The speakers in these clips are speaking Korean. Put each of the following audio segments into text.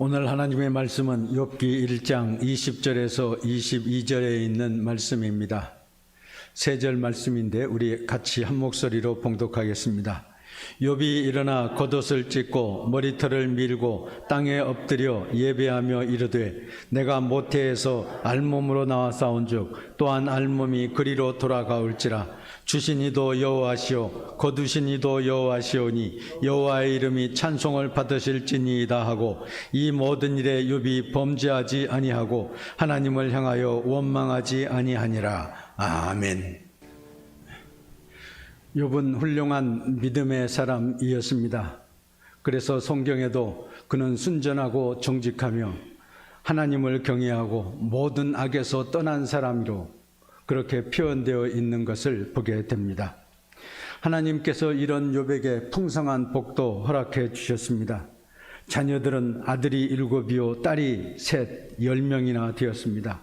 오늘 하나님의 말씀은 욥기 1장 20절에서 22절에 있는 말씀입니다. 세 절 말씀인데 우리 같이 한 목소리로 봉독하겠습니다. 욥이 일어나 겉옷을 찢고 머리털을 밀고 땅에 엎드려 예배하며 이르되 내가 모태에서 알몸으로 나와 싸운즉 또한 알몸이 그리로 돌아가올지라. 주신 이도 여호와시오 거두신 이도 여호와시오니 여호와의 이름이 찬송을 받으실지니이다 하고 이 모든 일에 욥이 범죄하지 아니하고 하나님을 향하여 원망하지 아니하니라. 아멘. 욥은 훌륭한 믿음의 사람이었습니다. 그래서 성경에도 그는 순전하고 정직하며 하나님을 경외하고 모든 악에서 떠난 사람으로 그렇게 표현되어 있는 것을 보게 됩니다. 하나님께서 이런 욥에게 풍성한 복도 허락해 주셨습니다. 자녀들은 아들이 7이요 딸이 10명이나 되었습니다.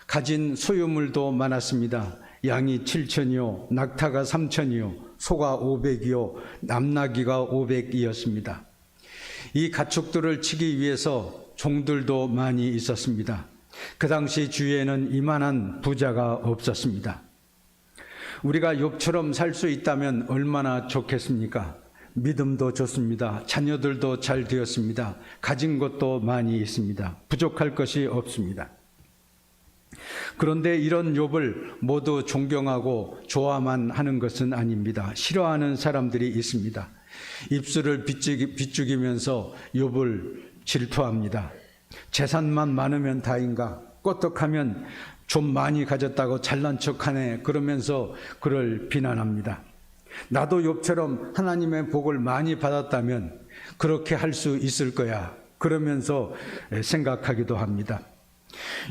가진 소유물도 많았습니다. 양이 7,000이요 낙타가 3,000이요 소가 500이요 남나귀가 500이었습니다. 이 가축들을 치기 위해서 종들도 많이 있었습니다. 그 당시 주위에는 이만한 부자가 없었습니다. 우리가 욥처럼 살 수 있다면 얼마나 좋겠습니까? 믿음도 좋습니다. 자녀들도 잘 되었습니다. 가진 것도 많이 있습니다. 부족할 것이 없습니다. 그런데 이런 욥을 모두 존경하고 좋아만 하는 것은 아닙니다. 싫어하는 사람들이 있습니다. 입술을 비죽이면서 욥을 질투합니다. 재산만 많으면 다인가? 껐떡하면 좀 많이 가졌다고 잘난 척하네. 그러면서 그를 비난합니다. 나도 욥처럼 하나님의 복을 많이 받았다면 그렇게 할 수 있을 거야. 그러면서 생각하기도 합니다.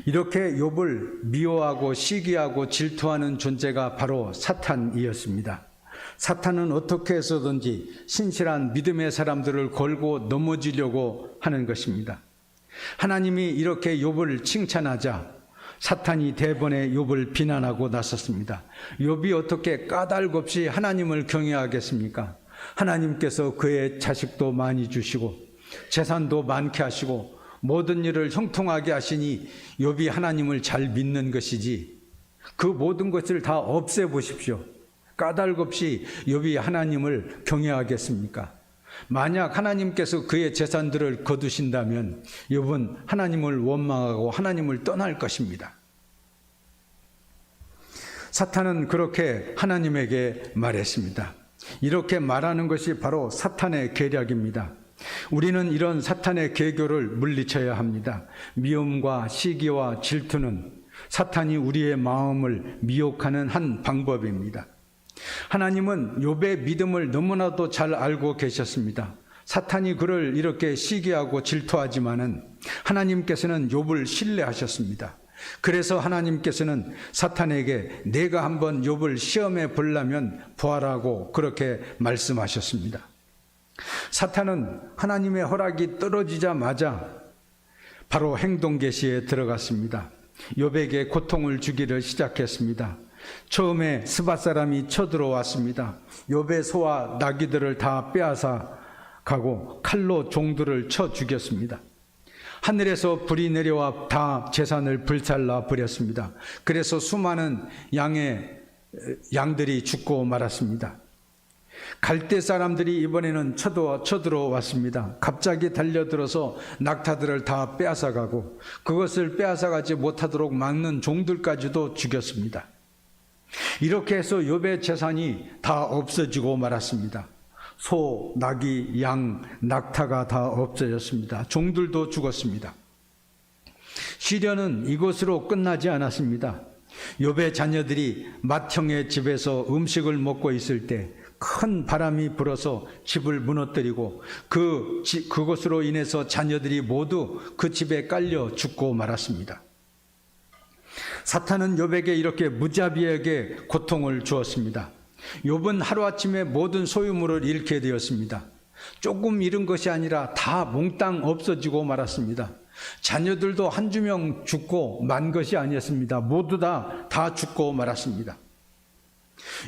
이렇게 욥을 미워하고 시기하고 질투하는 존재가 바로 사탄이었습니다. 사탄은 어떻게 해서든지 신실한 믿음의 사람들을 걸고 넘어지려고 하는 것입니다. 하나님이 이렇게 욥을 칭찬하자 사탄이 대번에 욥을 비난하고 나섰습니다. 욥이 어떻게 까닭 없이 하나님을 경외하겠습니까? 하나님께서 그의 자식도 많이 주시고 재산도 많게 하시고 모든 일을 형통하게 하시니 욥이 하나님을 잘 믿는 것이지 그 모든 것을 다 없애보십시오. 까닭 없이 욥이 하나님을 경외하겠습니까? 만약 하나님께서 그의 재산들을 거두신다면 욥은 하나님을 원망하고 하나님을 떠날 것입니다. 사탄은 그렇게 하나님에게 말했습니다. 이렇게 말하는 것이 바로 사탄의 계략입니다. 우리는 이런 사탄의 계교를 물리쳐야 합니다. 미움과 시기와 질투는 사탄이 우리의 마음을 미혹하는 한 방법입니다. 하나님은 욥의 믿음을 너무나도 잘 알고 계셨습니다. 사탄이 그를 이렇게 시기하고 질투하지만은 하나님께서는 욥을 신뢰하셨습니다. 그래서 하나님께서는 사탄에게 내가 한번 욥을 시험해 보려면 보아라고 그렇게 말씀하셨습니다. 사탄은 하나님의 허락이 떨어지자마자 바로 행동 개시에 들어갔습니다. 욥에게 고통을 주기를 시작했습니다. 처음에 스밧 사람이 쳐들어왔습니다. 욥의 소와 나귀들을 다 빼앗아 가고 칼로 종들을 쳐 죽였습니다. 하늘에서 불이 내려와 다 재산을 불살라 버렸습니다. 그래서 수많은 양들이 죽고 말았습니다. 갈대 사람들이 이번에는 쳐들어왔습니다. 갑자기 달려들어서 낙타들을 다 빼앗아가고 그것을 빼앗아가지 못하도록 막는 종들까지도 죽였습니다. 이렇게 해서 욥의 재산이 다 없어지고 말았습니다. 소, 나귀, 양, 낙타가 다 없어졌습니다. 종들도 죽었습니다. 시련은 이것으로 끝나지 않았습니다. 욥의 자녀들이 맏형의 집에서 음식을 먹고 있을 때 큰 바람이 불어서 집을 무너뜨리고 그것으로 인해서 자녀들이 모두 그 집에 깔려 죽고 말았습니다. 사탄은 욥에게 이렇게 무자비하게 고통을 주었습니다. 욥은 하루아침에 모든 소유물을 잃게 되었습니다. 조금 잃은 것이 아니라 다 몽땅 없어지고 말았습니다. 자녀들도 한 주명 죽고 만 것이 아니었습니다. 모두 다 죽고 말았습니다.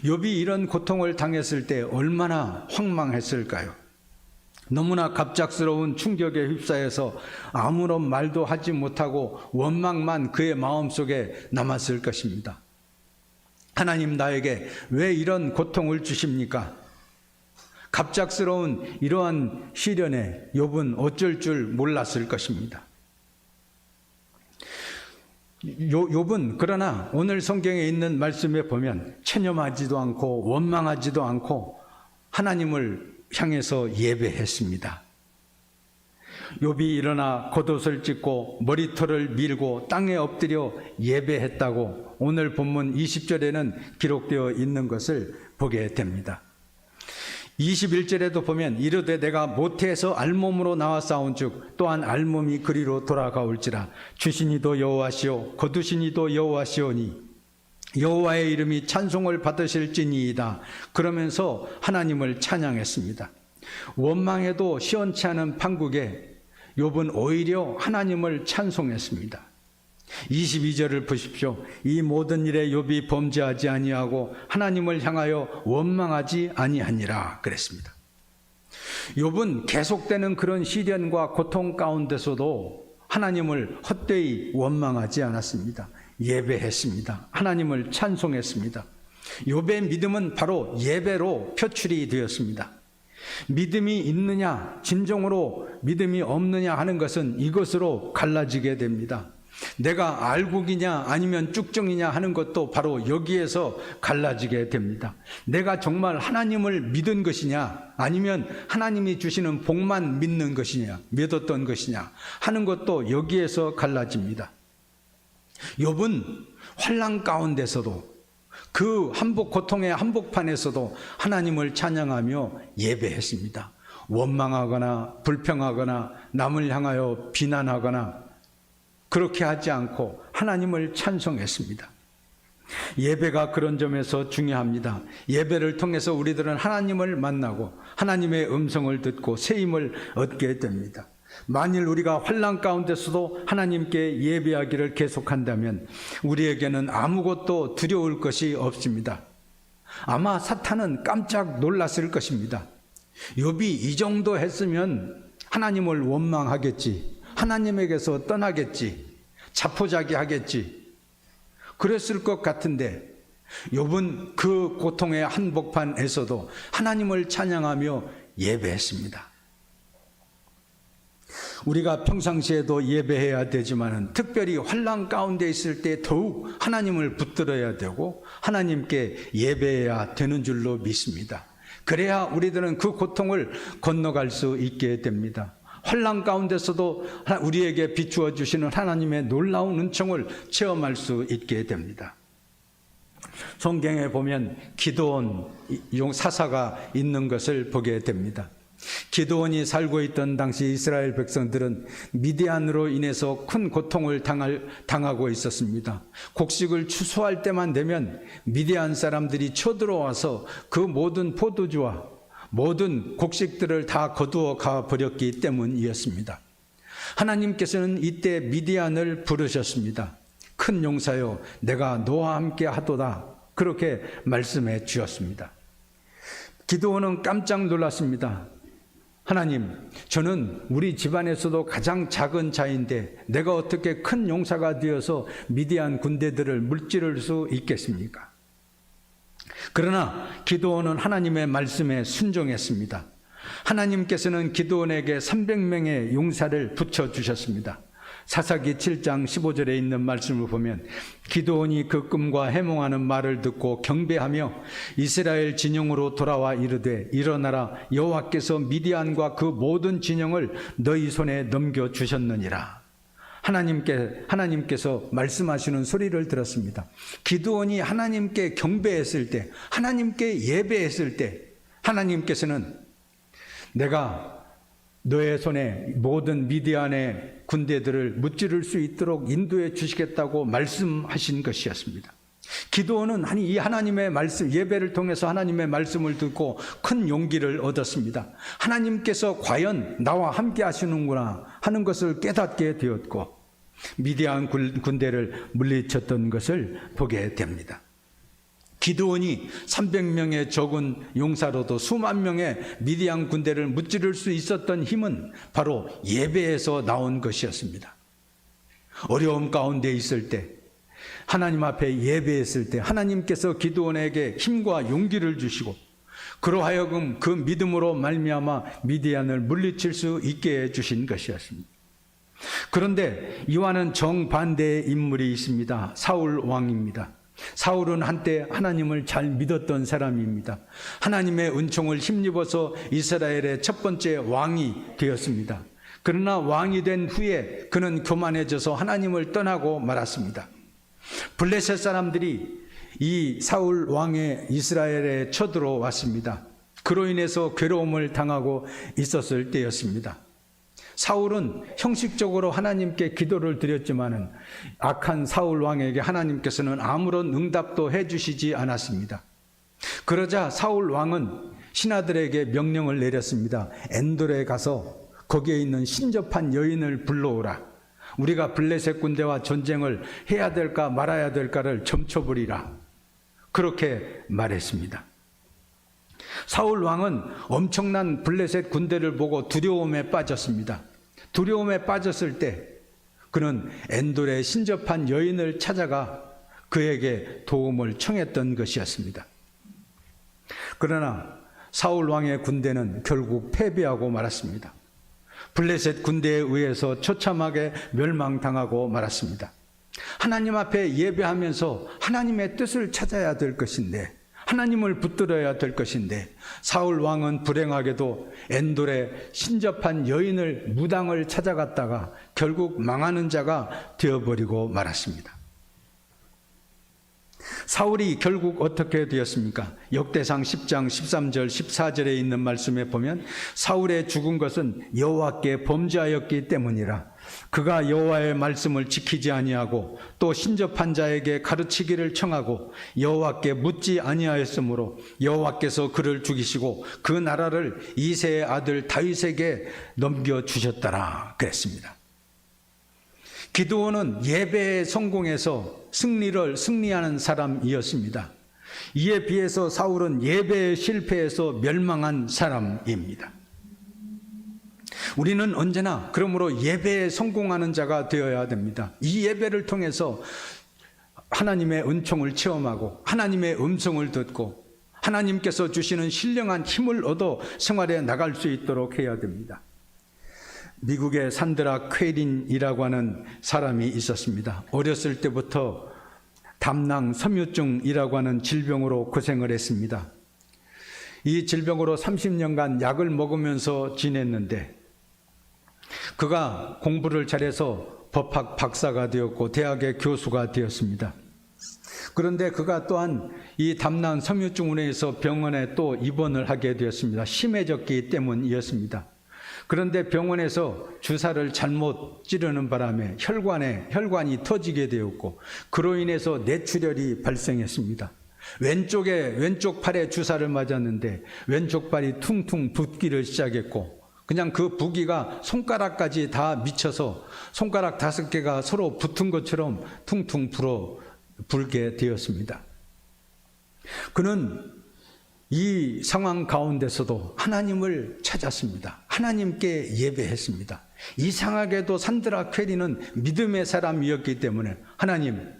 욥이 이런 고통을 당했을 때 얼마나 황망했을까요? 너무나 갑작스러운 충격에 휩싸여서 아무런 말도 하지 못하고 원망만 그의 마음속에 남았을 것입니다. 하나님, 나에게 왜 이런 고통을 주십니까? 갑작스러운 이러한 시련에 욥은 어쩔 줄 몰랐을 것입니다. 욥은 그러나 오늘 성경에 있는 말씀에 보면 체념하지도 않고 원망하지도 않고 하나님을 향해서 예배했습니다. 욥이 일어나 겉옷을 찢고 머리털을 밀고 땅에 엎드려 예배했다고 오늘 본문 20절에는 기록되어 있는 것을 보게 됩니다. 21절에도 보면 이르되 내가 모태에서 알몸으로 나와 싸운즉 또한 알몸이 그리로 돌아가올지라 주시니도 여호와시오 거두시니도 여호와시오니 여호와의 이름이 찬송을 받으실지니이다. 그러면서 하나님을 찬양했습니다. 원망해도 시원치 않은 판국에 욥은 오히려 하나님을 찬송했습니다. 22절을 보십시오. 이 모든 일에 욥이 범죄하지 아니하고 하나님을 향하여 원망하지 아니하니라 그랬습니다. 욥은 계속되는 그런 시련과 고통 가운데서도 하나님을 헛되이 원망하지 않았습니다. 예배했습니다. 하나님을 찬송했습니다. 욥의 믿음은 바로 예배로 표출이 되었습니다. 믿음이 있느냐, 진정으로 믿음이 없느냐 하는 것은 이것으로 갈라지게 됩니다. 내가 알곡이냐 아니면 쭉정이냐 하는 것도 바로 여기에서 갈라지게 됩니다. 내가 정말 하나님을 믿은 것이냐 아니면 하나님이 주시는 복만 믿는 것이냐, 믿었던 것이냐 하는 것도 여기에서 갈라집니다. 욥은 환난 가운데서도 그 한복 고통의 한복판에서도 하나님을 찬양하며 예배했습니다. 원망하거나 불평하거나 남을 향하여 비난하거나 그렇게 하지 않고 하나님을 찬송했습니다. 예배가 그런 점에서 중요합니다. 예배를 통해서 우리들은 하나님을 만나고 하나님의 음성을 듣고 새 힘을 얻게 됩니다. 만일 우리가 환난 가운데서도 하나님께 예배하기를 계속한다면 우리에게는 아무것도 두려울 것이 없습니다. 아마 사탄은 깜짝 놀랐을 것입니다. 욥이 이 정도 했으면 하나님을 원망하겠지, 하나님에게서 떠나겠지, 자포자기하겠지, 그랬을 것 같은데 욥은 그 고통의 한복판에서도 하나님을 찬양하며 예배했습니다. 우리가 평상시에도 예배해야 되지만 특별히 환난 가운데 있을 때 더욱 하나님을 붙들어야 되고 하나님께 예배해야 되는 줄로 믿습니다. 그래야 우리들은 그 고통을 건너갈 수 있게 됩니다. 환난 가운데서도 우리에게 비추어 주시는 하나님의 놀라운 은총을 체험할 수 있게 됩니다. 성경에 보면 기드온 사사가 있는 것을 보게 됩니다. 기드온이 살고 있던 당시 이스라엘 백성들은 미디안으로 인해서 큰 고통을 당하고 있었습니다. 곡식을 추수할 때만 되면 미디안 사람들이 쳐들어와서 그 모든 포도주와 모든 곡식들을 다 거두어 가버렸기 때문이었습니다. 하나님께서는 이때 미디안을 부르셨습니다. 큰 용사여, 내가 너와 함께 하도다. 그렇게 말씀해 주었습니다. 기드온은 깜짝 놀랐습니다. 하나님, 저는 우리 집안에서도 가장 작은 자인데 내가 어떻게 큰 용사가 되어서 미디안 군대들을 물찌를 수 있겠습니까? 그러나 기드온은 하나님의 말씀에 순종했습니다. 하나님께서는 기드온에게 300명의 용사를 붙여주셨습니다. 사사기 7장 15절에 있는 말씀을 보면 기드온이 그 꿈과 해몽하는 말을 듣고 경배하며 이스라엘 진영으로 돌아와 이르되 일어나라, 여호와께서 미디안과 그 모든 진영을 너희 손에 넘겨주셨느니라. 하나님께서 말씀하시는 소리를 들었습니다. 기드온이 하나님께 경배했을 때, 하나님께 예배했을 때 하나님께서는 내가 너의 손에 모든 미디안의 군대들을 무찌를 수 있도록 인도해 주시겠다고 말씀하신 것이었습니다. 기드온은 이 하나님의 말씀, 예배를 통해서 하나님의 말씀을 듣고 큰 용기를 얻었습니다. 하나님께서 과연 나와 함께 하시는구나 하는 것을 깨닫게 되었고 미디안 군대를 물리쳤던 것을 보게 됩니다. 기드온이 300명의 적은 용사로도 수만 명의 미디안 군대를 무찌를 수 있었던 힘은 바로 예배에서 나온 것이었습니다. 어려움 가운데 있을 때, 하나님 앞에 예배했을 때 하나님께서 기드온에게 힘과 용기를 주시고 그로 하여금 그 믿음으로 말미암아 미디안을 물리칠 수 있게 해주신 것이었습니다. 그런데 이와는 정반대의 인물이 있습니다. 사울 왕입니다. 사울은 한때 하나님을 잘 믿었던 사람입니다. 하나님의 은총을 힘입어서 이스라엘의 첫 번째 왕이 되었습니다. 그러나 왕이 된 후에 그는 교만해져서 하나님을 떠나고 말았습니다. 블레셋 사람들이 이 사울 왕의 이스라엘에 쳐들어왔습니다. 그로 인해서 괴로움을 당하고 있었을 때였습니다. 사울은 형식적으로 하나님께 기도를 드렸지만은 악한 사울 왕에게 하나님께서는 아무런 응답도 해주시지 않았습니다. 그러자 사울 왕은 신하들에게 명령을 내렸습니다. 엔돌에 가서 거기에 있는 신접한 여인을 불러오라. 우리가 블레셋 군대와 전쟁을 해야 될까 말아야 될까를 점쳐보리라. 그렇게 말했습니다. 사울 왕은 엄청난 블레셋 군대를 보고 두려움에 빠졌습니다. 두려움에 빠졌을 때 그는 엔돌의 신접한 여인을 찾아가 그에게 도움을 청했던 것이었습니다. 그러나 사울 왕의 군대는 결국 패배하고 말았습니다. 블레셋 군대에 의해서 처참하게 멸망당하고 말았습니다. 하나님 앞에 예배하면서 하나님의 뜻을 찾아야 될 것인데, 하나님을 붙들어야 될 것인데, 사울 왕은 불행하게도 엔돌의 신접한 여인을 무당을 찾아갔다가 결국 망하는 자가 되어버리고 말았습니다. 사울이 결국 어떻게 되었습니까? 역대상 10장 13절 14절에 있는 말씀에 보면 사울의 죽은 것은 여호와께 범죄하였기 때문이라. 그가 여호와의 말씀을 지키지 아니하고 또 신접한 자에게 가르치기를 청하고 여호와께 묻지 아니하였으므로 여호와께서 그를 죽이시고 그 나라를 이새의 아들 다윗에게 넘겨주셨더라 그랬습니다. 기드온은 예배에 성공해서 승리하는 사람이었습니다. 이에 비해서 사울은 예배에 실패해서 멸망한 사람입니다. 우리는 언제나 그러므로 예배에 성공하는 자가 되어야 됩니다. 이 예배를 통해서 하나님의 은총을 체험하고 하나님의 음성을 듣고 하나님께서 주시는 신령한 힘을 얻어 생활에 나갈 수 있도록 해야 됩니다. 미국의 산드라 퀘린이라고 하는 사람이 있었습니다. 어렸을 때부터 담낭 섬유증이라고 하는 질병으로 고생을 했습니다. 이 질병으로 30년간 약을 먹으면서 지냈는데 그가 공부를 잘해서 법학 박사가 되었고 대학의 교수가 되었습니다. 그런데 그가 또한 이 담낭 섬유증으로 인해서 병원에 또 입원을 하게 되었습니다. 심해졌기 때문이었습니다. 그런데 병원에서 주사를 잘못 찌르는 바람에 혈관이 터지게 되었고 그로 인해서 뇌출혈이 발생했습니다. 왼쪽 팔에 주사를 맞았는데 왼쪽 발이 퉁퉁 붓기를 시작했고 그냥 그 부기가 손가락까지 다 미쳐서 손가락 5개가 서로 붙은 것처럼 퉁퉁 불게 되었습니다. 그는 이 상황 가운데서도 하나님을 찾았습니다. 하나님께 예배했습니다. 이상하게도 산드라 퀘린은 믿음의 사람이었기 때문에 하나님,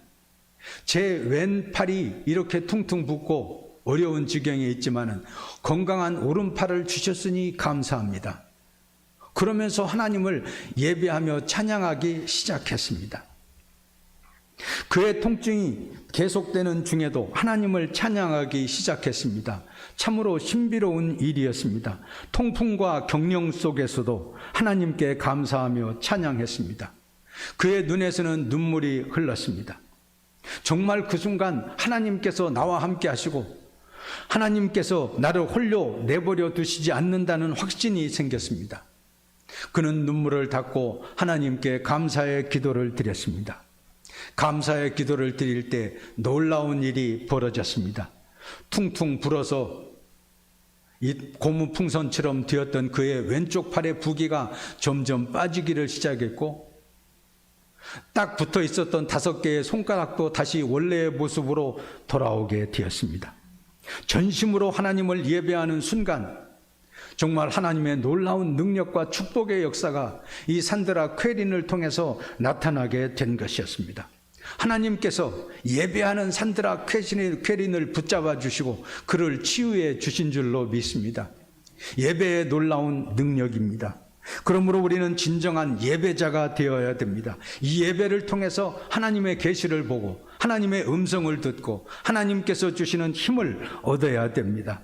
제 왼팔이 이렇게 퉁퉁 붓고 어려운 지경에 있지만은 건강한 오른팔을 주셨으니 감사합니다. 그러면서 하나님을 예배하며 찬양하기 시작했습니다. 그의 통증이 계속되는 중에도 하나님을 찬양하기 시작했습니다. 참으로 신비로운 일이었습니다. 통풍과 경령 속에서도 하나님께 감사하며 찬양했습니다. 그의 눈에서는 눈물이 흘렀습니다. 정말 그 순간 하나님께서 나와 함께 하시고 하나님께서 나를 홀로 내버려 두시지 않는다는 확신이 생겼습니다. 그는 눈물을 닦고 하나님께 감사의 기도를 드렸습니다. 감사의 기도를 드릴 때 놀라운 일이 벌어졌습니다. 퉁퉁 불어서 이 고무풍선처럼 되었던 그의 왼쪽 팔의 부기가 점점 빠지기를 시작했고 딱 붙어 있었던 5개의 손가락도 다시 원래의 모습으로 돌아오게 되었습니다. 전심으로 하나님을 예배하는 순간 정말 하나님의 놀라운 능력과 축복의 역사가 이 산드라 쾌린을 통해서 나타나게 된 것이었습니다. 하나님께서 예배하는 산드라 쾌린을 붙잡아 주시고 그를 치유해 주신 줄로 믿습니다. 예배의 놀라운 능력입니다. 그러므로 우리는 진정한 예배자가 되어야 됩니다. 이 예배를 통해서 하나님의 계시를 보고 하나님의 음성을 듣고 하나님께서 주시는 힘을 얻어야 됩니다.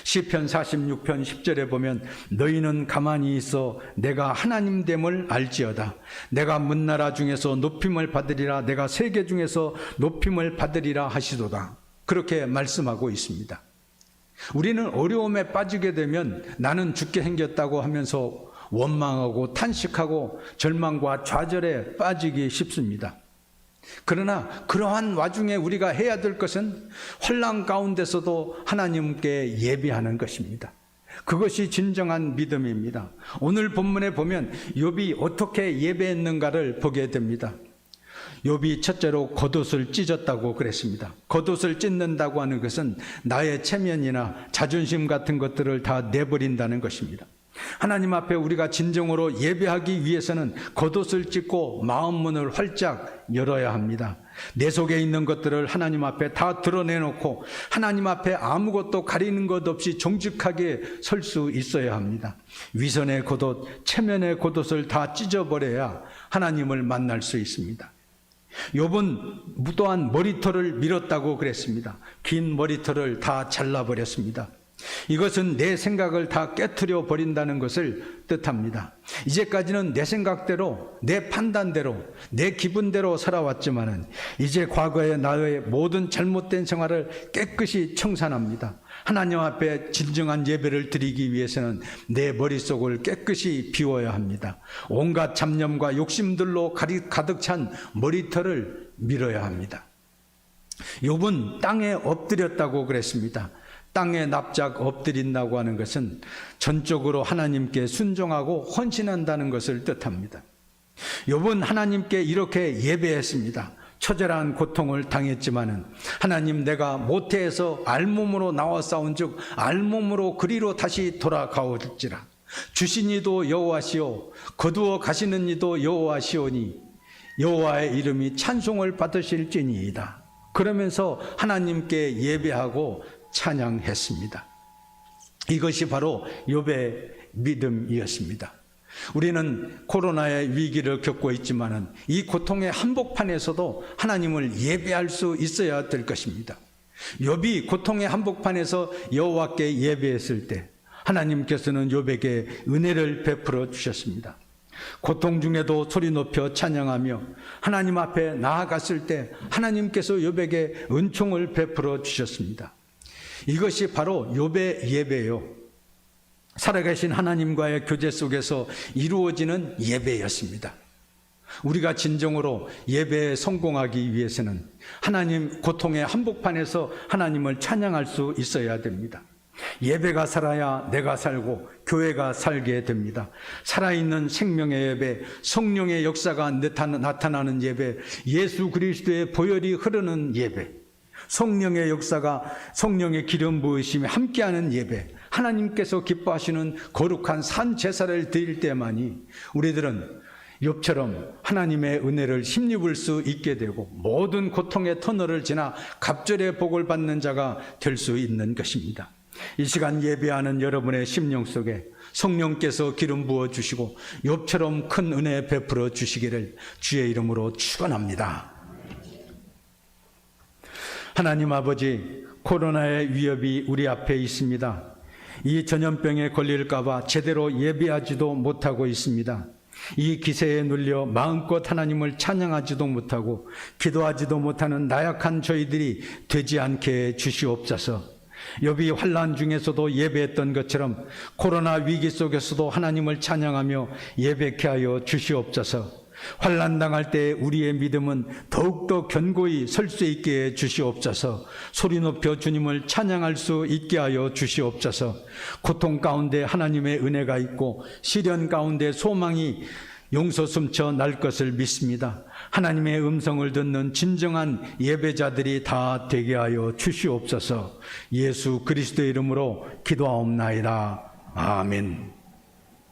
시편 46편 10절에 보면 너희는 가만히 있어 내가 하나님됨을 알지어다. 내가 문나라 중에서 높임을 받으리라. 내가 세계 중에서 높임을 받으리라 하시도다. 그렇게 말씀하고 있습니다. 우리는 어려움에 빠지게 되면 나는 죽게 생겼다고 하면서 원망하고 탄식하고 절망과 좌절에 빠지기 쉽습니다. 그러나 그러한 와중에 우리가 해야 될 것은 혼란 가운데서도 하나님께 예배하는 것입니다. 그것이 진정한 믿음입니다. 오늘 본문에 보면 욥이 어떻게 예배했는가를 보게 됩니다. 욥이 첫째로 겉옷을 찢었다고 그랬습니다. 겉옷을 찢는다고 하는 것은 나의 체면이나 자존심 같은 것들을 다 내버린다는 것입니다. 하나님 앞에 우리가 진정으로 예배하기 위해서는 겉옷을 찢고 마음 문을 활짝 열어야 합니다. 내 속에 있는 것들을 하나님 앞에 다 드러내놓고 하나님 앞에 아무것도 가리는 것 없이 정직하게 설 수 있어야 합니다. 위선의 겉옷, 체면의 겉옷을 다 찢어버려야 하나님을 만날 수 있습니다. 욥은 또한 머리털을 밀었다고 그랬습니다. 긴 머리털을 다 잘라버렸습니다. 이것은 내 생각을 다 깨트려 버린다는 것을 뜻합니다. 이제까지는 내 생각대로, 내 판단대로, 내 기분대로 살아왔지만은 이제 과거의 나의 모든 잘못된 생활을 깨끗이 청산합니다. 하나님 앞에 진정한 예배를 드리기 위해서는 내 머릿속을 깨끗이 비워야 합니다. 온갖 잡념과 욕심들로 가득 찬 머리털을 밀어야 합니다. 욥은 땅에 엎드렸다고 그랬습니다. 땅에 납작 엎드린다고 하는 것은 전적으로 하나님께 순종하고 헌신한다는 것을 뜻합니다. 욥은 하나님께 이렇게 예배했습니다. 처절한 고통을 당했지만은 하나님 내가 모태에서 알몸으로 나와 싸운즉 알몸으로 그리로 다시 돌아가오리라. 주신 이도 여호와시오 거두어 가시는 이도 여호와시오니 여호와의 이름이 찬송을 받으실지니이다. 그러면서 하나님께 예배하고 찬양했습니다. 이것이 바로 욥의 믿음이었습니다. 우리는 코로나의 위기를 겪고 있지만은 이 고통의 한복판에서도 하나님을 예배할 수 있어야 될 것입니다. 욥이 고통의 한복판에서 여호와께 예배했을 때 하나님께서는 욥에게 은혜를 베풀어 주셨습니다. 고통 중에도 소리 높여 찬양하며 하나님 앞에 나아갔을 때 하나님께서 욥에게 은총을 베풀어 주셨습니다. 이것이 바로 욥의 예배요. 살아계신 하나님과의 교제 속에서 이루어지는 예배였습니다. 우리가 진정으로 예배에 성공하기 위해서는 하나님 고통의 한복판에서 하나님을 찬양할 수 있어야 됩니다. 예배가 살아야 내가 살고 교회가 살게 됩니다. 살아있는 생명의 예배, 성령의 역사가 나타나는 예배, 예수 그리스도의 보혈이 흐르는 예배, 성령의 역사가 성령의 기름 부으심이 함께하는 예배, 하나님께서 기뻐하시는 거룩한 산 제사를 드릴 때만이 우리들은 욥처럼 하나님의 은혜를 힘입을 수 있게 되고 모든 고통의 터널을 지나 갑절의 복을 받는 자가 될 수 있는 것입니다. 이 시간 예배하는 여러분의 심령 속에 성령께서 기름 부어 주시고 욥처럼 큰 은혜 베풀어 주시기를 주의 이름으로 축원합니다. 하나님 아버지, 코로나의 위협이 우리 앞에 있습니다. 이 전염병에 걸릴까 봐 제대로 예배하지도 못하고 있습니다. 이 기세에 눌려 마음껏 하나님을 찬양하지도 못하고 기도하지도 못하는 나약한 저희들이 되지 않게 해 주시옵소서. 욥이 환난 중에서도 예배했던 것처럼 코로나 위기 속에서도 하나님을 찬양하며 예배케 하여 주시옵소서. 환난 당할 때 우리의 믿음은 더욱더 견고히 설 수 있게 해 주시옵소서. 소리 높여 주님을 찬양할 수 있게 하여 주시옵소서. 고통 가운데 하나님의 은혜가 있고 시련 가운데 소망이 용서 숨쳐 날 것을 믿습니다. 하나님의 음성을 듣는 진정한 예배자들이 다 되게 하여 주시옵소서. 예수 그리스도의 이름으로 기도하옵나이다. 아멘.